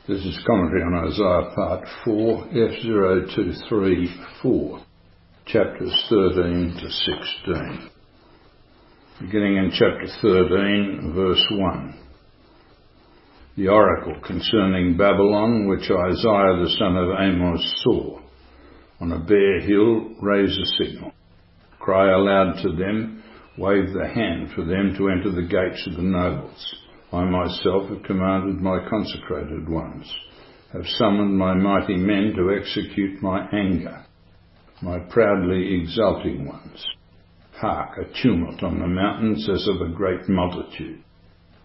This is commentary on Isaiah part 4, F0234, chapters 13 to 16. Beginning in chapter 13, verse 1. The oracle concerning Babylon, which Isaiah the son of Amos saw. On a bare hill raise a signal. Cry aloud to them, wave the hand for them to enter the gates of the nobles. I myself have commanded my consecrated ones, have summoned my mighty men to execute my anger, my proudly exulting ones. Hark, a tumult on the mountains as of a great multitude.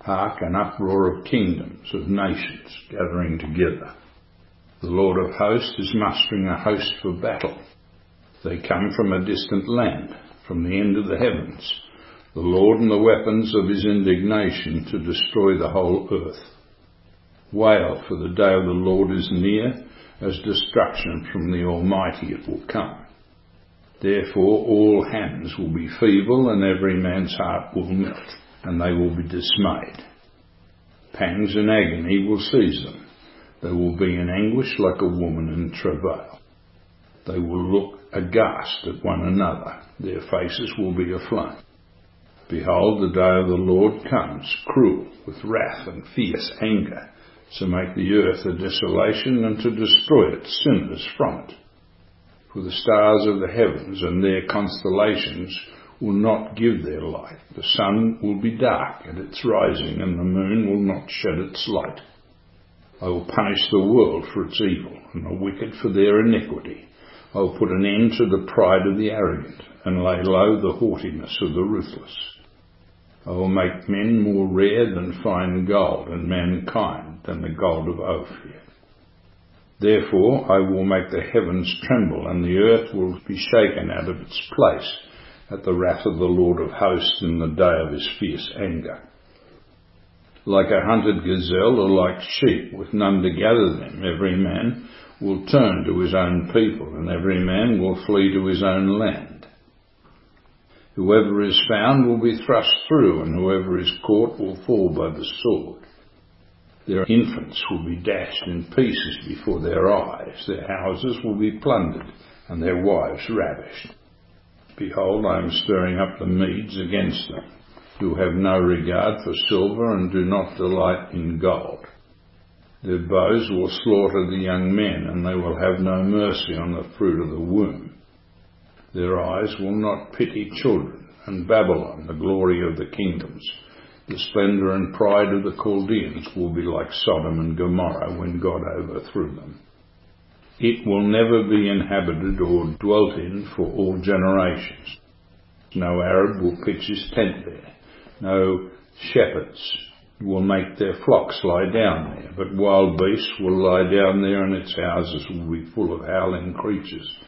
Hark, an uproar of kingdoms, of nations gathering together. The Lord of hosts is mustering a host for battle. They come from a distant land, from the end of the heavens, the Lord and the weapons of his indignation to destroy the whole earth. Wail, for the day of the Lord is near, as destruction from the Almighty it will come. Therefore all hands will be feeble, and every man's heart will melt, and they will be dismayed. Pangs and agony will seize them. They will be in anguish like a woman in travail. They will look aghast at one another. Their faces will be aflame. Behold, the day of the Lord comes, cruel, with wrath and fierce anger, to make the earth a desolation and to destroy its sinners from it. For the stars of the heavens and their constellations will not give their light. The sun will be dark at its rising, and the moon will not shed its light. I will punish the world for its evil, and the wicked for their iniquity. I will put an end to the pride of the arrogant, and lay low the haughtiness of the ruthless. I will make men more rare than fine gold, and mankind than the gold of Ophir. Therefore I will make the heavens tremble, and the earth will be shaken out of its place at the wrath of the Lord of hosts in the day of his fierce anger. Like a hunted gazelle, or like sheep with none to gather them, every man will turn to his own people, and every man will flee to his own land. Whoever is found will be thrust through, and whoever is caught will fall by the sword. Their infants will be dashed in pieces before their eyes. Their houses will be plundered, and their wives ravished. Behold, I am stirring up the Medes against them, who have no regard for silver and do not delight in gold. Their bows will slaughter the young men, and they will have no mercy on the fruit of the womb. Their eyes will not pity children, and Babylon, the glory of the kingdoms, the splendour and pride of the Chaldeans, will be like Sodom and Gomorrah when God overthrew them. It will never be inhabited or dwelt in for all generations. No Arab will pitch his tent there. No shepherds will make their flocks lie down there, but wild beasts will lie down there, and its houses will be full of howling creatures.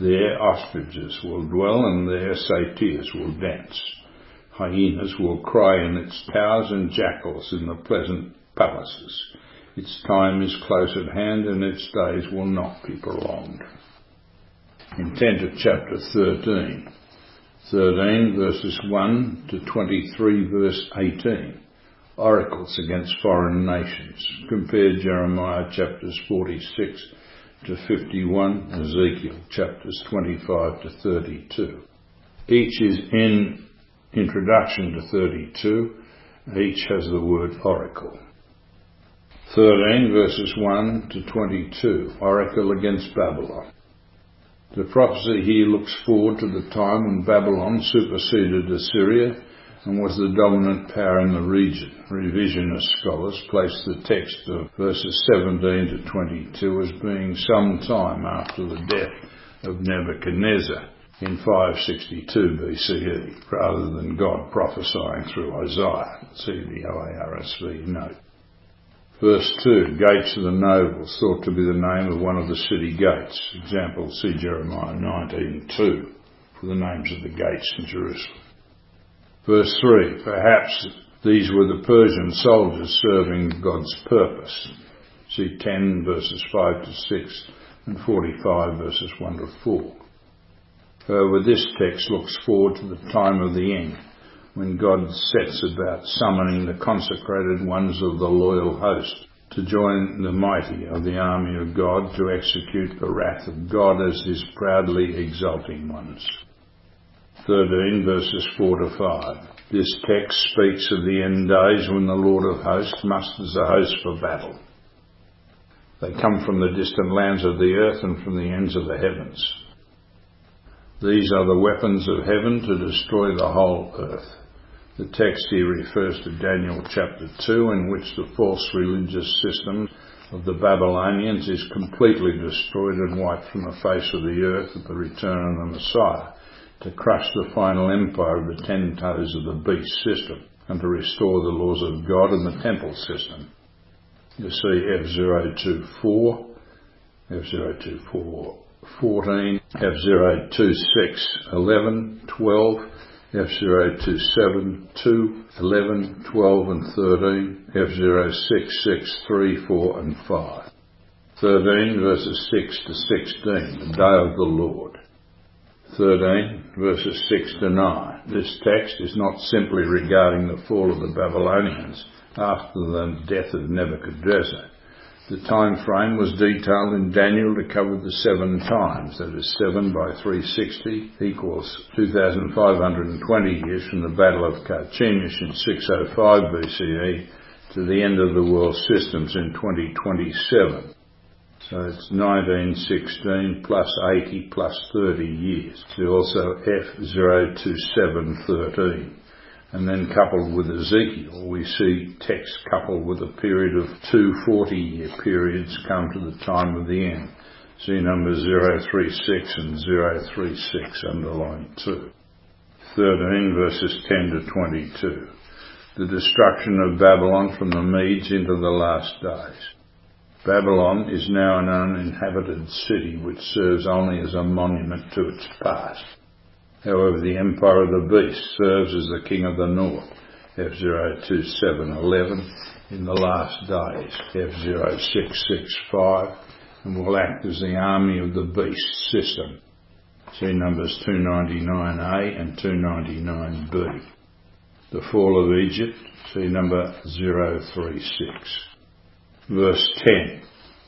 There ostriches will dwell, and there satyrs will dance. Hyenas will cry in its towers, and jackals in the pleasant palaces. Its time is close at hand, and its days will not be prolonged. Intent of chapter 13. 13 verses 1 to 23 verse 18. Oracles against foreign nations. Compare Jeremiah chapters 46 to 51, Ezekiel chapters 25 to 32. Each is in introduction to 32. Each has the word oracle. 13 verses 1 to 22. Oracle against Babylon. The prophecy here looks forward to the time when Babylon superseded Assyria and was the dominant power in the region. Revisionist scholars place the text of verses 17 to 22 as being some time after the death of Nebuchadnezzar in 562 BCE, rather than God prophesying through Isaiah. See the OARSV note. Verse 2, gates of the nobles, thought to be the name of one of the city gates. Example, see Jeremiah 19:2 for the names of the gates in Jerusalem. Verse 3, perhaps these were the Persian soldiers serving God's purpose. See 10 verses 5 to 6 and 45 verses 1 to 4. However, this text looks forward to the time of the end, when God sets about summoning the consecrated ones of the loyal host to join the mighty of the army of God, to execute the wrath of God as his proudly exulting ones. 13 verses 4 to 5. This text speaks of the end days when the Lord of hosts musters a host for battle. They come from the distant lands of the earth and from the ends of the heavens. These are the weapons of heaven to destroy the whole earth. The text here refers to Daniel chapter 2, in which the false religious system of the Babylonians is completely destroyed and wiped from the face of the earth at the return of the Messiah, to crush the final empire of the 10 toes of the beast system and to restore the laws of God and the temple system. You see F024, F024 14, F026 11, 12, F027 2, 11, 12 and 13, F066 3, 4 and 5. 13 verses 6 to 16, the day of the Lord. 13 verses 6 to 9. This text is not simply regarding the fall of the Babylonians after the death of Nebuchadnezzar. The time frame was detailed in Daniel to cover the 7 times, that is 7 by 360 equals 2,520 years from the Battle of Carchemish in 605 BCE to the end of the world systems in 2027. So it's 1916 plus 80 plus 30 years. See also F02713. And then coupled with Ezekiel, we see text coupled with a period of 2 40-year periods come to the time of the end. See numbers 036 and 036 underlined 2. 13 verses 10 to 22. The destruction of Babylon from the Medes into the last days. Babylon is now an uninhabited city which serves only as a monument to its past. However, the empire of the beast serves as the king of the north, F02711, in the last days, F0665, and will act as the army of the beast system. See numbers 299A and 299B. The fall of Egypt, see number 036. Verse 10.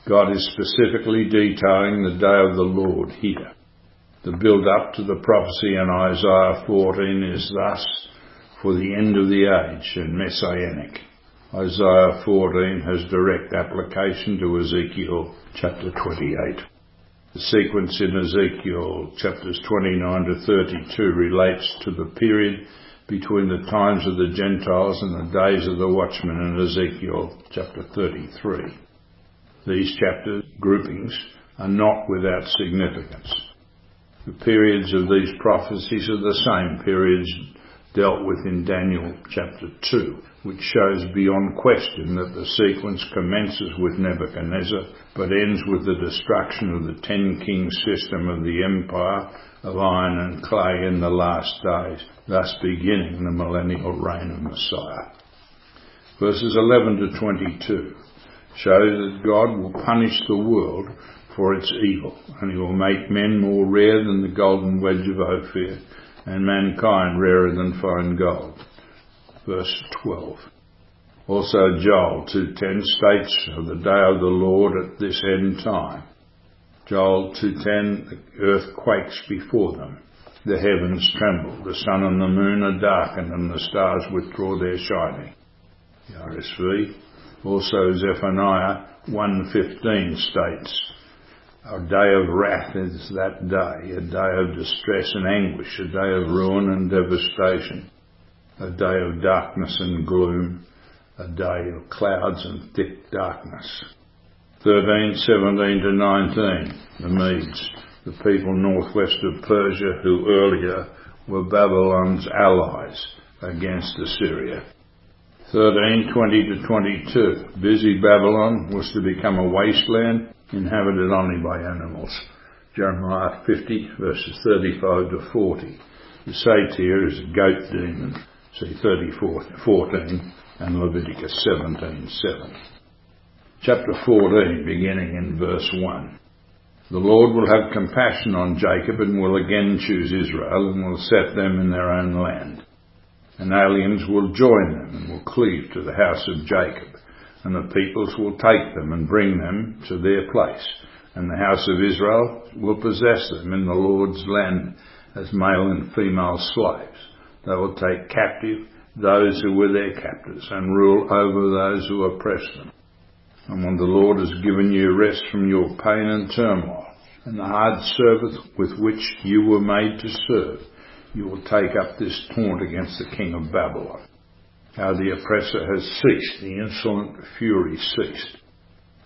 God is specifically detailing the day of the Lord here. The build-up to the prophecy in Isaiah 14 is thus for the end of the age and messianic. Isaiah 14 has direct application to Ezekiel chapter 28. The sequence in Ezekiel chapters 29 to 32 relates to the period between the times of the Gentiles and the days of the watchmen in Ezekiel chapter 33. These chapter groupings are not without significance. The periods of these prophecies are the same periods dealt with in Daniel chapter 2, which shows beyond question that the sequence commences with Nebuchadnezzar but ends with the destruction of the 10-king system of the empire of iron and clay in the last days, thus beginning the millennial reign of Messiah. Verses 11 to 22 show that God will punish the world for its evil, and he will make men more rare than the golden wedge of Ophir, and mankind rarer than fine gold. Verse 12. Also Joel 2:10 states of the day of the Lord at this end time. Joel 2:10, the earth quakes before them, the heavens tremble, the sun and the moon are darkened, and the stars withdraw their shining. The RSV. Also Zephaniah 1:15 states, a day of wrath is that day, a day of distress and anguish, a day of ruin and devastation, a day of darkness and gloom, a day of clouds and thick darkness. 13, 17 to 19, the Medes, the people northwest of Persia who earlier were Babylon's allies against Assyria. 13, 20 to 22, busy Babylon was to become a wasteland inhabited only by animals. Jeremiah 50 verses 35 to 40. The satyr is a goat demon. See 34:14 and Leviticus 17:7. Chapter 14, beginning in verse 1. The Lord will have compassion on Jacob and will again choose Israel and will set them in their own land. And aliens will join them and will cleave to the house of Jacob. and the peoples will take them and bring them to their place, and the house of Israel will possess them in the Lord's land as male and female slaves. They will take captive those who were their captors, and rule over those who oppressed them. And when the Lord has given you rest from your pain and turmoil, and the hard service with which you were made to serve, you will take up this taunt against the king of Babylon. How the oppressor has ceased, the insolent fury ceased.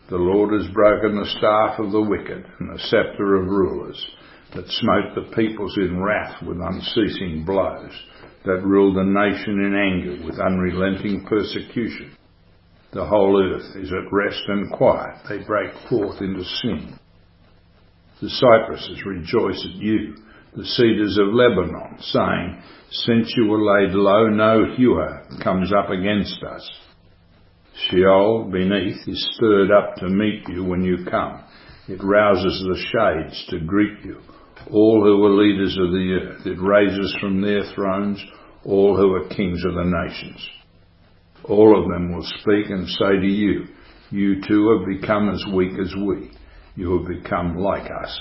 The Lord has broken the staff of the wicked and the sceptre of rulers, that smote the peoples in wrath with unceasing blows, that ruled a nation in anger with unrelenting persecution. The whole earth is at rest and quiet. They break forth into singing. The cypresses rejoice at you, the cedars of Lebanon, saying, since you were laid low, no hewer comes up against us. Sheol beneath is stirred up to meet you when you come. It rouses the shades to greet you, all who are leaders of the earth. It raises from their thrones all who are kings of the nations. All of them will speak and say to you, you too have become as weak as we. You have become like us.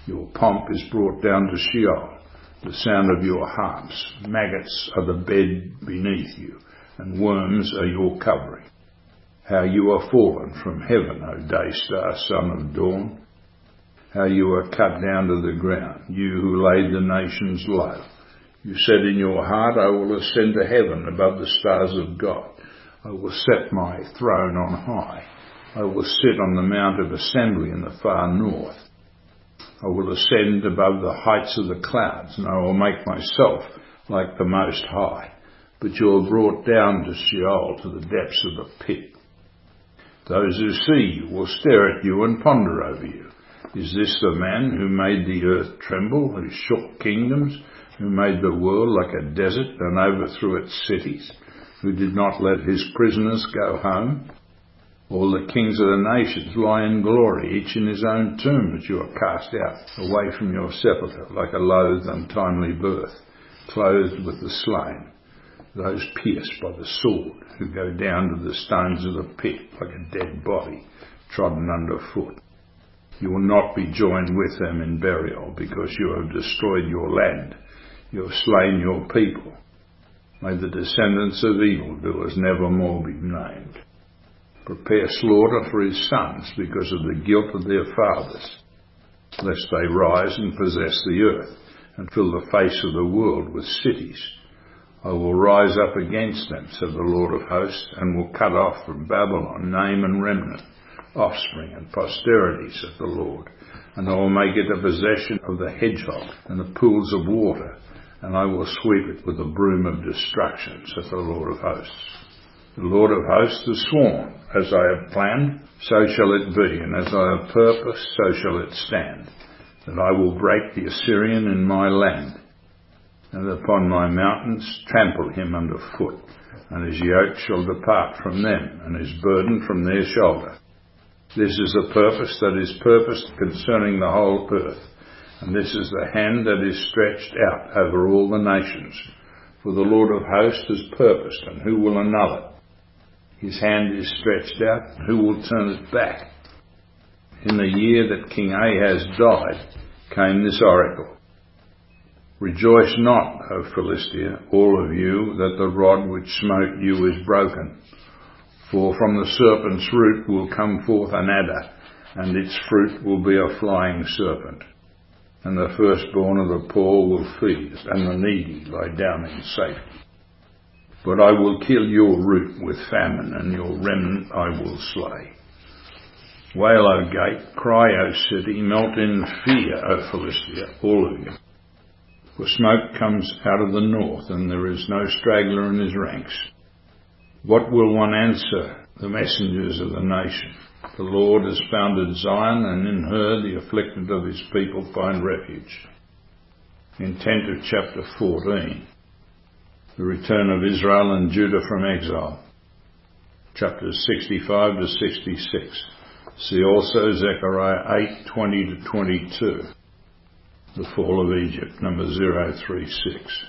Your pomp is brought down to Sheol, the sound of your harps. Maggots are the bed beneath you, and worms are your covering. How you are fallen from heaven, O day star, son of dawn. How you are cut down to the ground, you who laid the nations low. You said in your heart, I will ascend to heaven above the stars of God. I will set my throne on high. I will sit on the mount of assembly in the far north. I will ascend above the heights of the clouds, and I will make myself like the Most High. But you are brought down to Sheol, to the depths of the pit. Those who see you will stare at you and ponder over you. Is this the man who made the earth tremble, who shook kingdoms, who made the world like a desert and overthrew its cities, who did not let his prisoners go home? All the kings of the nations lie in glory, each in his own tomb, as you are cast out away from your sepulchre, like a loathed, untimely birth, clothed with the slain, those pierced by the sword, who go down to the stones of the pit, like a dead body, trodden underfoot. You will not be joined with them in burial, because you have destroyed your land. You have slain your people. May the descendants of evildoers never more be named. Prepare slaughter for his sons because of the guilt of their fathers, lest they rise and possess the earth and fill the face of the world with cities. I will rise up against them, said the Lord of hosts, and will cut off from Babylon name and remnant, offspring and posterity, said the Lord. And I will make it a possession of the hedgehog and the pools of water, and I will sweep it with a broom of destruction, said the Lord of hosts. The Lord of hosts has sworn, as I have planned, so shall it be, and as I have purposed, so shall it stand, that I will break the Assyrian in my land, and upon my mountains trample him under foot, and his yoke shall depart from them, and his burden from their shoulder. This is the purpose that is purposed concerning the whole earth, and this is the hand that is stretched out over all the nations. For the Lord of hosts has purposed, and who will annul it? His hand is stretched out, and who will turn it back? In the year that King Ahaz died came this oracle. Rejoice not, O Philistia, all of you, that the rod which smote you is broken. For from the serpent's root will come forth an adder, and its fruit will be a flying serpent. And the firstborn of the poor will feed, and the needy lie down in safety. But I will kill your root with famine, and your remnant I will slay. Wail, O gate, cry, O city, melt in fear, O Philistia, all of you. For smoke comes out of the north, and there is no straggler in his ranks. What will one answer the messengers of the nation? The Lord has founded Zion, and in her the afflicted of his people find refuge. Intent of chapter 14. The return of Israel and Judah from exile. Chapters 65 to 66. See also Zechariah 8:20 to 22. The fall of Egypt, number 036.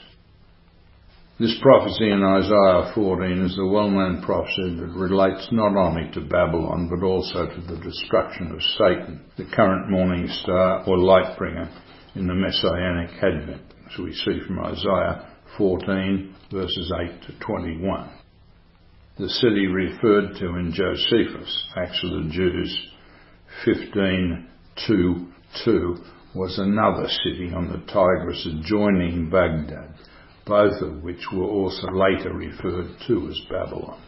This prophecy in Isaiah 14 is the well-known prophecy that relates not only to Babylon but also to the destruction of Satan, the current morning star or light bringer in the Messianic Advent, as we see from Isaiah 14 verses 8 to 21. The city referred to in Josephus, Acts of the Jews 15:2-2, was another city on the Tigris adjoining Baghdad, both of which were also later referred to as Babylon.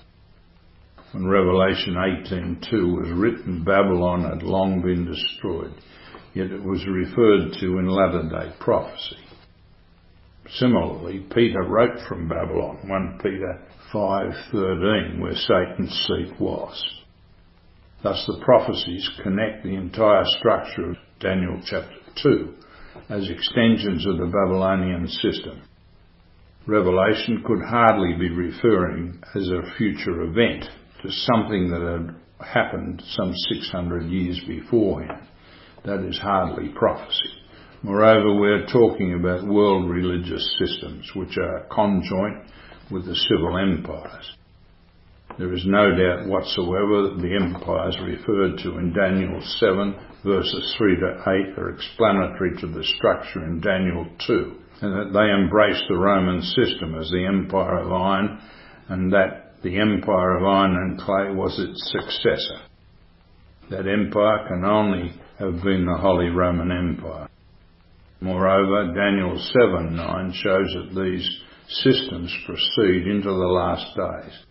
When Revelation 18:2 was written, Babylon had long been destroyed, yet it was referred to in latter-day prophecy. Similarly, Peter wrote from Babylon, 1 Peter 5:13, where Satan's seat was. Thus the prophecies connect the entire structure of Daniel chapter 2 as extensions of the Babylonian system. Revelation could hardly be referring as a future event to something that had happened some 600 years beforehand. That is hardly prophecy. Moreover, we are talking about world religious systems which are conjoint with the civil empires. There is no doubt whatsoever that the empires referred to in Daniel 7 verses 3 to 8 are explanatory to the structure in Daniel 2, and that they embraced the Roman system as the empire of iron, and that the empire of iron and clay was its successor. That empire can only have been the Holy Roman Empire. Moreover, Daniel 7:9 shows that these systems proceed into the last days,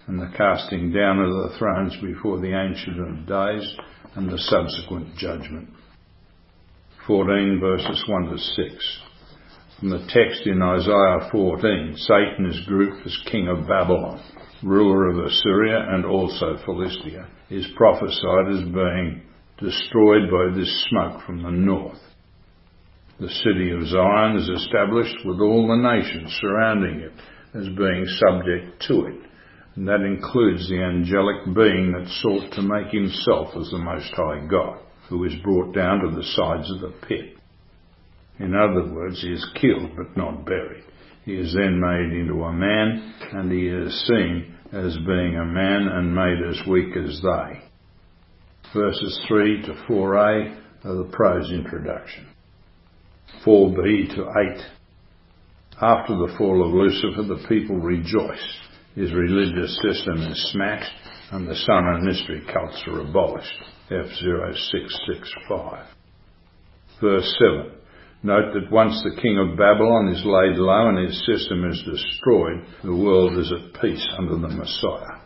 and the casting down of the thrones before the Ancient of Days and the subsequent judgment. 14 verses 1 to 6. From the text in Isaiah 14, Satan is grouped as king of Babylon, ruler of Assyria and also Philistia, is prophesied as being destroyed by this smoke from the north. The city of Zion is established with all the nations surrounding it as being subject to it, and that includes the angelic being that sought to make himself as the Most High God, who is brought down to the sides of the pit. In other words, he is killed but not buried. He is then made into a man, and he is seen as being a man and made as weak as they. Verses 3 to 4a are the prose introduction. 4b to 8. After the fall of Lucifer, the people rejoice. His religious system is smashed, and the sun and mystery cults are abolished. F0665. Verse 7. Note that once the king of Babylon is laid low and his system is destroyed, the world is at peace under the Messiah.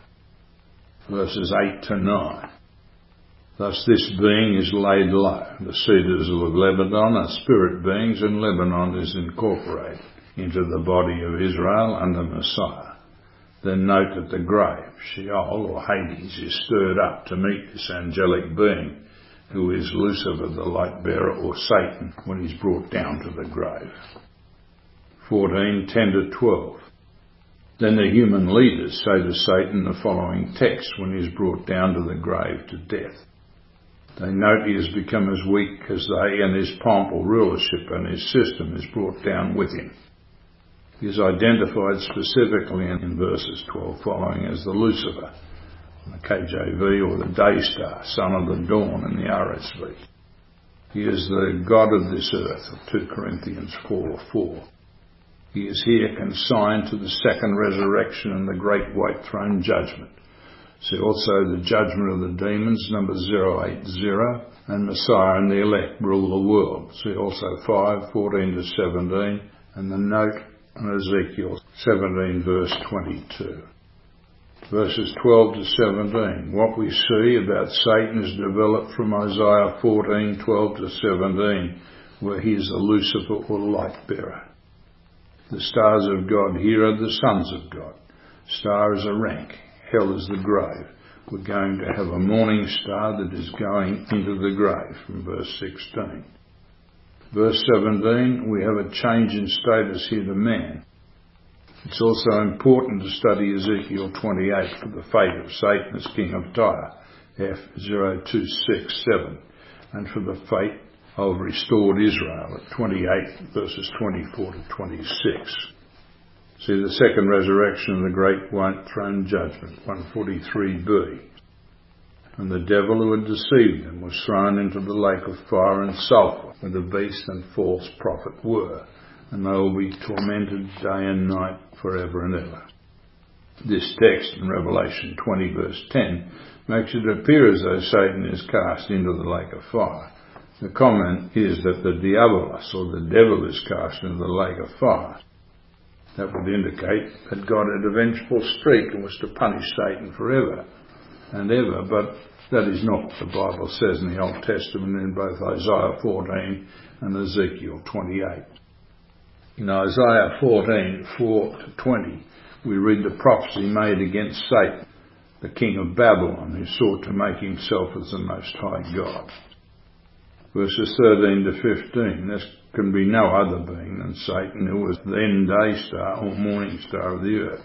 Verses 8 to 9. Thus this being is laid low. The cedars of Lebanon are spirit beings, and Lebanon is incorporated into the body of Israel under Messiah. Then note that the grave, Sheol or Hades, is stirred up to meet this angelic being, who is Lucifer, the light bearer, or Satan, when he's brought down to the grave. 14:10 to 12. Then the human leaders say to Satan the following text when he is brought down to the grave to death. They note he has become as weak as they, and his pomp or rulership and his system is brought down with him. He is identified specifically in verses 12 following as the Lucifer, the KJV, or the day star, son of the dawn in the RSV. He is the God of this earth, 2 Corinthians 4:4. He is here consigned to the second resurrection and the great white throne judgment. See also the judgment of the demons, number 080, and Messiah and the elect rule the world. See also 5:14 to 17, and the note on Ezekiel 17 verse 22. Verses 12 to 17. What we see about Satan is developed from Isaiah 14:12 to 17, where he is the Lucifer or light bearer. The stars of God here are the sons of God. Star is a rank. Hell is the grave. We're going to have a morning star that is going into the grave, from verse 16. Verse 17, we have a change in status here to man. It's also important to study Ezekiel 28 for the fate of Satan as king of Tyre, F0267, and for the fate of restored Israel at 28 verses 24 to 26. See the second resurrection of the great white throne judgment, 143b. And the devil who had deceived them was thrown into the lake of fire and sulphur, where the beast and false prophet were, and they will be tormented day and night forever and ever. This text in Revelation 20 verse 10 makes it appear as though Satan is cast into the lake of fire. The comment is that the diabolos, or the devil, is cast into the lake of fire. That would indicate that God had a vengeful streak and was to punish Satan forever and ever, but that is not what the Bible says in the Old Testament in both Isaiah 14 and Ezekiel 28. In Isaiah 14, 4-20, we read the prophecy made against Satan, the king of Babylon, who sought to make himself as the Most High God. Verses 13-15, there can be no other being than Satan, who was then day star or morning star of the earth.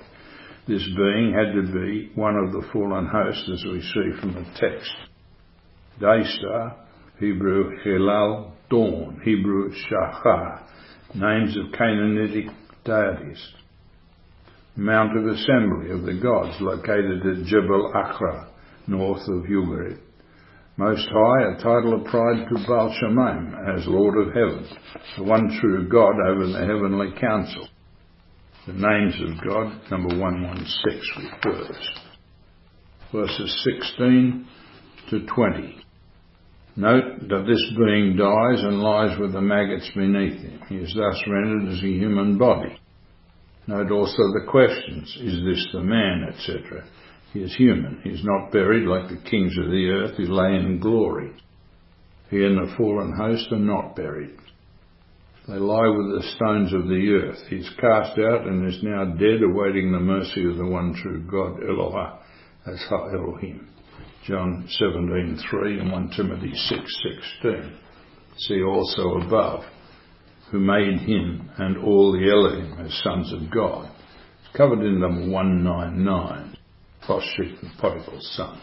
This being had to be one of the fallen hosts, as we see from the text. Day star, Hebrew Hilal, dawn, Hebrew Shachar, names of Canaanitic deities. Mount of assembly of the gods, located at Jebel Akra, north of Ugarit. Most High, a title of pride to Baal Shemaim as Lord of Heaven, the one true God over the heavenly council. The names of God, number 116 refers. Verses 16-20. Note that this being dies and lies with the maggots beneath him. He is thus rendered as a human body. Note also the questions, is this the man, etc. He is human. He is not buried like the kings of the earth who lay in glory. He and the fallen host are not buried. They lie with the stones of the earth. He is cast out and is now dead, awaiting the mercy of the one true God, Eloah, as Ha Elohim. John 17:3 and 1 Timothy 6:16. See also above, who made him and all the Elohim as sons of God. It's covered in number 199, Poshik and Potiphar's son.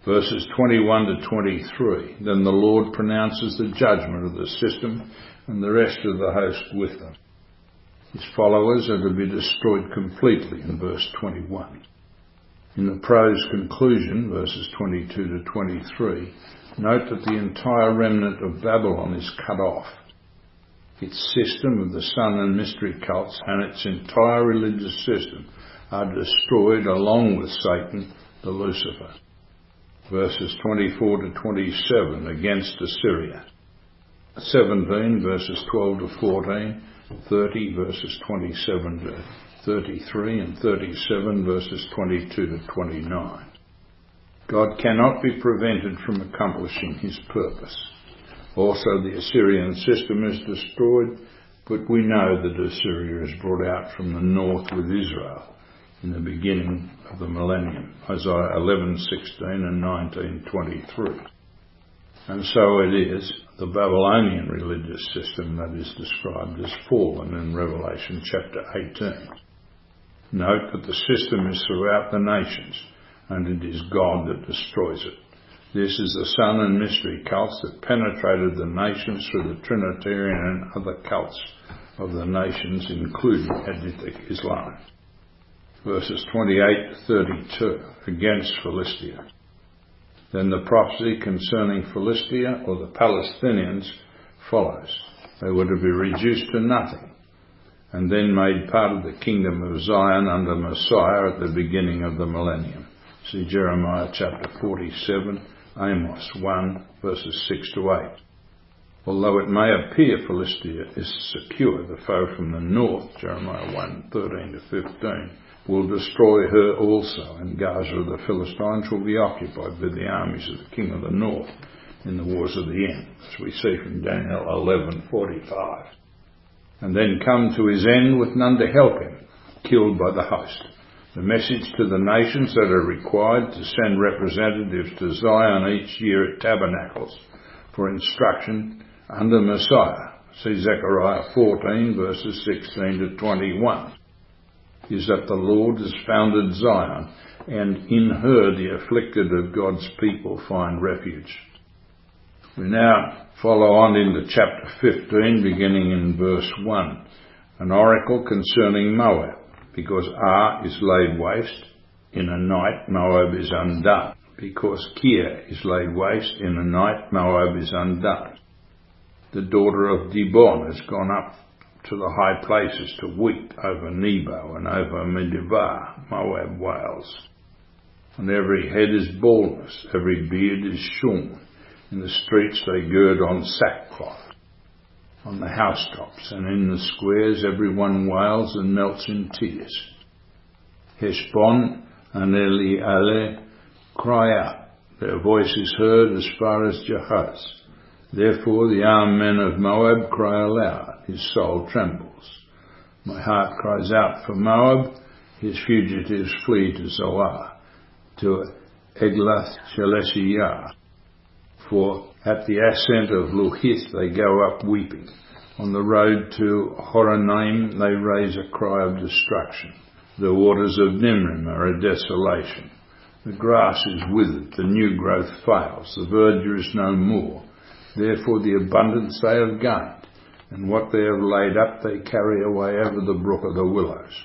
Verses 21-23. Then the Lord pronounces the judgment of the system and the rest of the host with them. His followers are to be destroyed completely in verse 21. In the prose conclusion, verses 22-23, note that the entire remnant of Babylon is cut off. Its system of the sun and mystery cults and its entire religious system are destroyed along with Satan, the Lucifer. Verses 24-27 against Assyria. 17 verses 12-14, 30 verses 27-33 and 37 verses 22-29. God cannot be prevented from accomplishing his purpose. Also the Assyrian system is destroyed, but we know that Assyria is brought out from the north with Israel in the beginning of the millennium, Isaiah 11:16 and 19:23. And so it is, the Babylonian religious system that is described as fallen in Revelation chapter 18. Note that the system is throughout the nations, and it is God that destroys it. This is the sun and mystery cults that penetrated the nations through the Trinitarian and other cults of the nations, including Hadithic Islam. Verses 28-32, against Philistia. Then the prophecy concerning Philistia, or the Palestinians, follows. They were to be reduced to nothing, and then made part of the kingdom of Zion under Messiah at the beginning of the millennium. See Jeremiah chapter 47, Amos 1, verses 6-8. Although it may appear Philistia is secure, the foe from the north, Jeremiah 1, 13-15, will destroy her also, and Gaza of the Philistines will be occupied by the armies of the king of the north in the wars of the end, as we see from Daniel 11:45. And then come to his end with none to help him, killed by the host. The message to the nations that are required to send representatives to Zion each year at tabernacles for instruction under Messiah, see Zechariah 14 verses 16-21, is that the Lord has founded Zion, and in her the afflicted of God's people find refuge. We now follow on into chapter 15, beginning in verse 1, an oracle concerning Moab. Because Ar is laid waste, in a night Moab is undone. Because Kir is laid waste, in a night Moab is undone. The daughter of Dibon has gone up to the high places to weep over Nebo and over Medeba. Moab wails. On every head is baldness, every beard is shorn. In the streets they gird on sackcloth. On the housetops and in the squares everyone wails and melts in tears. Heshbon and Elealeh cry out. Their voice is heard as far as Jahaz. Therefore the armed men of Moab cry aloud. His soul trembles. My heart cries out for Moab. His fugitives flee to Zoar, to Eglath Shaleshiyah. For at the ascent of Luhith they go up weeping. On the road to Horonaim they raise a cry of destruction. The waters of Nimrim are a desolation. The grass is withered, the new growth fails, the verdure is no more. Therefore the abundance they have gained, and what they have laid up they carry away over the brook of the willows.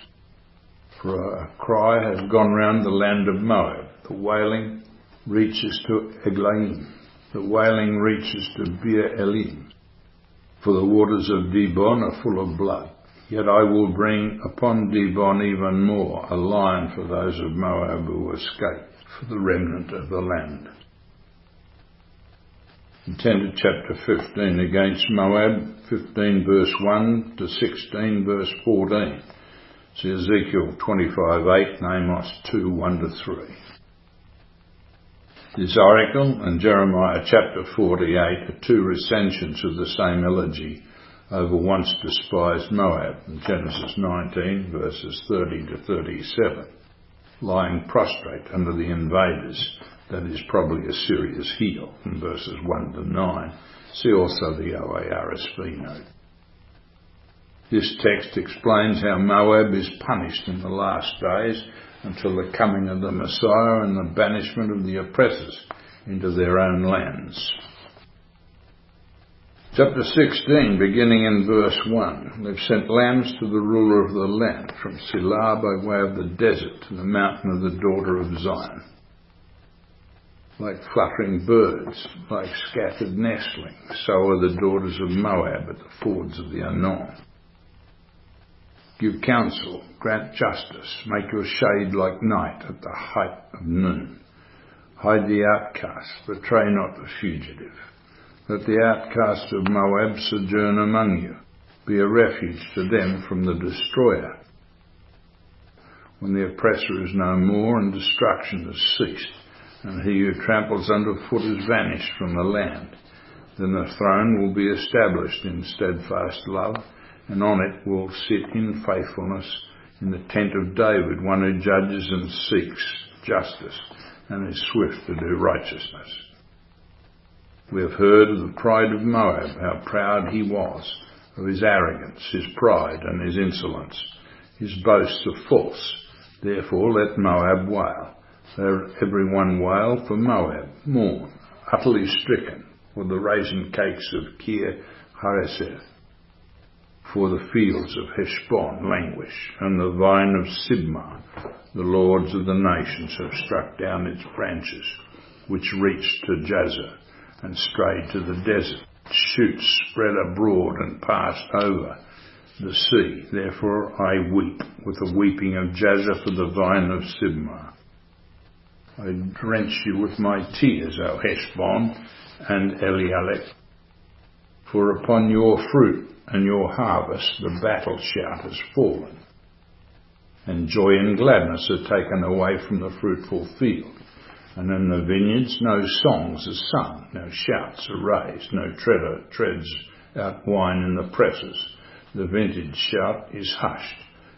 For a cry has gone round the land of Moab. The wailing reaches to Eglaim. The wailing reaches to Beer Elim. For the waters of Dibon are full of blood. Yet I will bring upon Dibon even more, a lion for those of Moab who escape, for the remnant of the land. Intended chapter 15 against Moab, 15 verse 1 to 16 verse 14. See Ezekiel 25:8, Amos 2:1 to 3. This oracle and Jeremiah chapter 48 are two recensions of the same elegy over once despised Moab in Genesis 19 verses 30 to 37, lying prostrate under the invaders, that is probably Assyria's heel, in verses 1 to 9. See also the OARSV note. This text explains how Moab is punished in the last days until the coming of the Messiah and the banishment of the oppressors into their own lands. Chapter 16, beginning in verse 1. They've sent lambs to the ruler of the land, from Silah by way of the desert to the mountain of the daughter of Zion. Like fluttering birds, like scattered nestlings, so are the daughters of Moab at the fords of the Arnon. Give counsel, grant justice, make your shade like night at the height of noon. Hide the outcast, betray not the fugitive. Let the outcast of Moab sojourn among you, be a refuge to them from the destroyer. When the oppressor is no more and destruction has ceased, and he who tramples underfoot is vanished from the land, then the throne will be established in steadfast love, and on it will sit in faithfulness in the tent of David, one who judges and seeks justice and is swift to do righteousness. We have heard of the pride of Moab, how proud he was, of his arrogance, his pride and his insolence. His boasts are false. Therefore let Moab wail. Let everyone wail for Moab, mourn, utterly stricken, for the raisin cakes of Kir Hareseth. For the fields of Heshbon languish, and the vine of Sibmah. The lords of the nations have struck down its branches, which reached to Jazer, and strayed to the desert. Shoots spread abroad and passed over the sea. Therefore I weep with the weeping of Jazer for the vine of Sibmah. I drench you with my tears, O Heshbon and Elealeh. For upon your fruit and your harvest the battle shout has fallen, and joy and gladness are taken away from the fruitful field. And in the vineyards no songs are sung, no shouts are raised, no treader treads out wine in the presses. The vintage shout is hushed.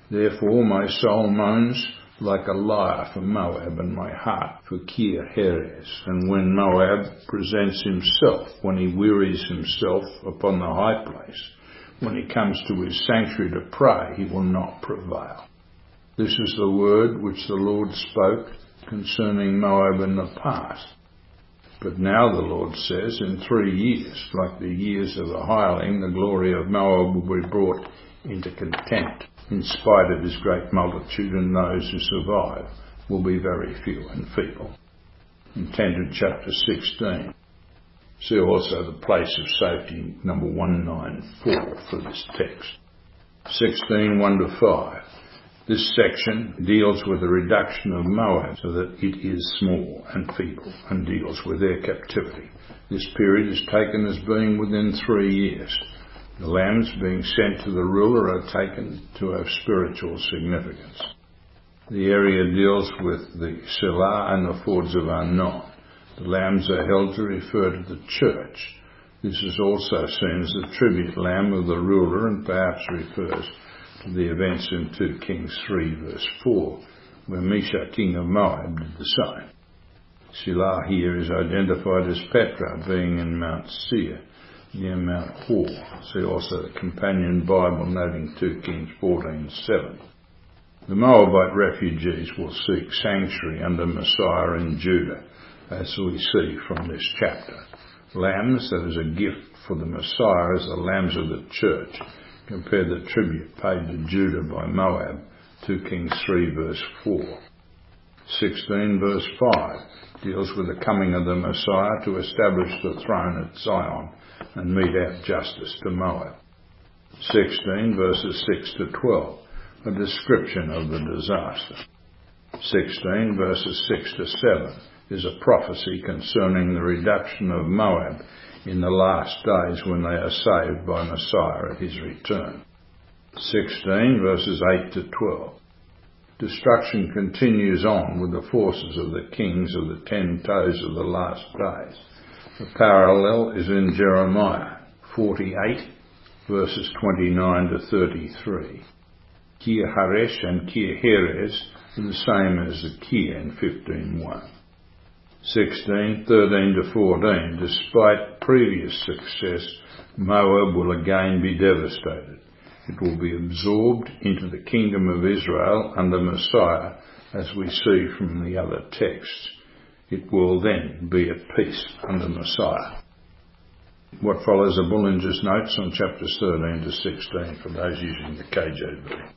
Therefore my soul moans like a lyre for Moab, and my heart for Kir Heres. And when Moab presents himself, when he wearies himself upon the high place, when he comes to his sanctuary to pray, he will not prevail. This is the word which the Lord spoke concerning Moab in the past. But now the Lord says, in 3 years, like the years of the hireling, the glory of Moab will be brought into contempt. in spite of his great multitude, and those who survive will be very few and feeble. Intended chapter 16. See also the place of safety, number 194 for this text. 16, 1-5. This section deals with the reduction of Moab so that it is small and feeble, and deals with their captivity. This period is taken as being within 3 years. The lambs being sent to the ruler are taken to have spiritual significance. The area deals with the Selah and the fords of Arnon. The lambs are held to refer to the church. This is also seen as the tribute lamb of the ruler, and perhaps refers to the events in 2 Kings 3 verse 4, where Mesha, king of Moab, did the same. Selah here is identified as Petra, being in Mount Seir, near Mount Hor. See also the Companion Bible noting 2 Kings 14:7. The Moabite refugees will seek sanctuary under Messiah in Judah, as we see from this chapter. Lambs, that is a gift for the Messiah, as the lambs of the church. Compare the tribute paid to Judah by Moab, 2 Kings 3 verse 4. 16 verse 5 deals with the coming of the Messiah to establish the throne at Zion and mete out justice to Moab. 16 verses 6-12, a description of the disaster. 16 verses 6-7 is a prophecy concerning the reduction of Moab in the last days when they are saved by Messiah at his return. 16 verses 8-12. Destruction continues on with the forces of the kings of the 10 toes of the last days. The parallel is in Jeremiah 48 verses 29-33. Kir Haresh and Kir Heres are the same as the Kir in 15:1. 16, 13-14. Despite previous success, Moab will again be devastated. It will be absorbed into the kingdom of Israel under Messiah, as we see from the other texts. It will then be at peace under Messiah. What follows are Bullinger's notes on chapters 13-16 for those using the KJV.